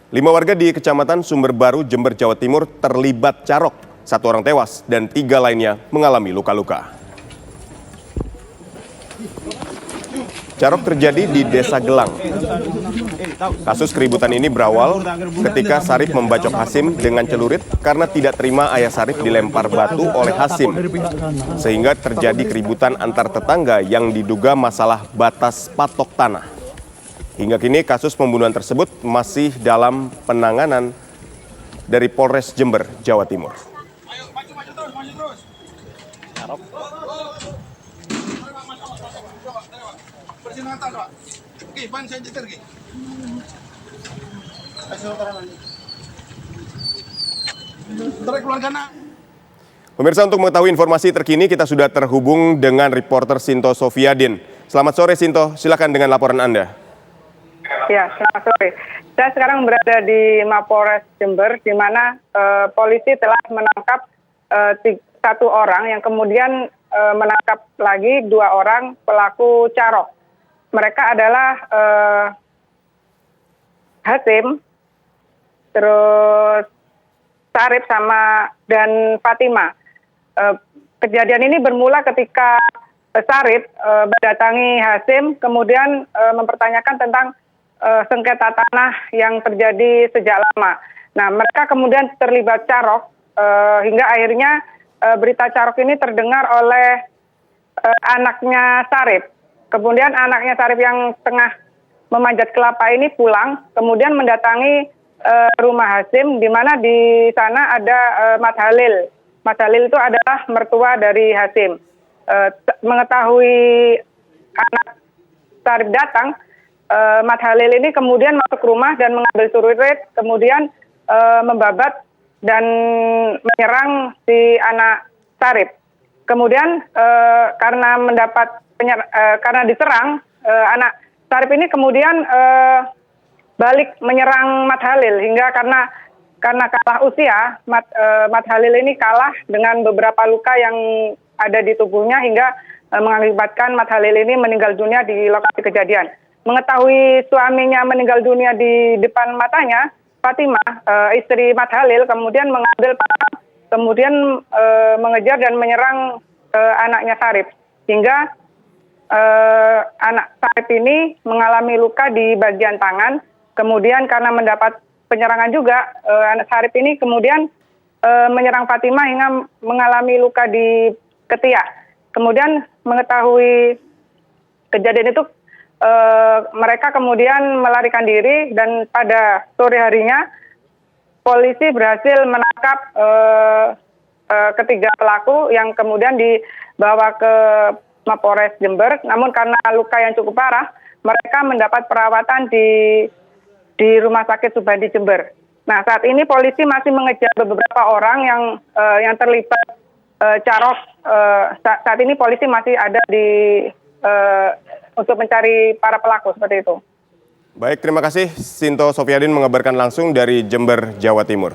5 warga di Kecamatan Sumberbaru, Jember, Jawa Timur terlibat carok. 1 orang tewas dan 3 lainnya mengalami luka-luka. Carok terjadi di Desa Gelang. Kasus keributan ini berawal ketika Sarip membacok Hasim dengan celurit karena tidak terima ayah Sarip dilempar batu oleh Hasim. Sehingga terjadi keributan antar tetangga yang diduga masalah batas patok tanah. Hingga kini kasus pembunuhan tersebut masih dalam penanganan dari Polres Jember, Jawa Timur. Pemirsa, untuk mengetahui informasi terkini kita sudah terhubung dengan reporter Sinto Sofiadin. Selamat sore Sinto, silakan dengan laporan Anda. Ya, selamat sore. Saya sekarang berada di Mapolres Jember, di mana polisi telah menangkap 1 orang yang kemudian menangkap lagi 2 orang pelaku carok. Mereka adalah Hasim, terus Sarip dan Fatima. Kejadian ini bermula ketika Sarip mendatangi Hasim, kemudian mempertanyakan tentang sengketa tanah yang terjadi sejak lama. Nah, mereka kemudian terlibat carok hingga akhirnya berita carok ini terdengar oleh anaknya Sarip. Kemudian anaknya Sarip yang tengah memanjat kelapa ini pulang, kemudian mendatangi rumah Hasim, di mana di sana ada Mat Halil. Mat Halil itu adalah mertua dari Hasim. Mengetahui anak Sarip datang, Mat Halil ini kemudian masuk rumah dan mengambil celurit, kemudian membabat dan menyerang si anak Sarip. Kemudian karena diserang, anak Sarip ini kemudian balik menyerang Mat Halil hingga karena kalah usia, Mat Halil ini kalah dengan beberapa luka yang ada di tubuhnya hingga mengakibatkan Mat Halil ini meninggal dunia di lokasi kejadian. Mengetahui suaminya meninggal dunia di depan matanya, Fatima, istri Mat Halil, kemudian mengambil parang, kemudian mengejar dan menyerang anaknya Sarip. Hingga anak Sarip ini mengalami luka di bagian tangan, kemudian karena mendapat penyerangan juga, anak Sarip ini kemudian menyerang Fatima hingga mengalami luka di ketiak. Kemudian mengetahui kejadian itu, mereka kemudian melarikan diri dan pada sore harinya polisi berhasil menangkap ketiga pelaku yang kemudian dibawa ke Mapolres Jember. Namun karena luka yang cukup parah, mereka mendapat perawatan di Rumah Sakit Subandi Jember. Nah, saat ini polisi masih mengejar beberapa orang yang terlibat carok. Saat ini polisi masih ada untuk mencari para pelaku seperti itu. Baik, terima kasih Sinto Sofiadin mengabarkan langsung dari Jember, Jawa Timur.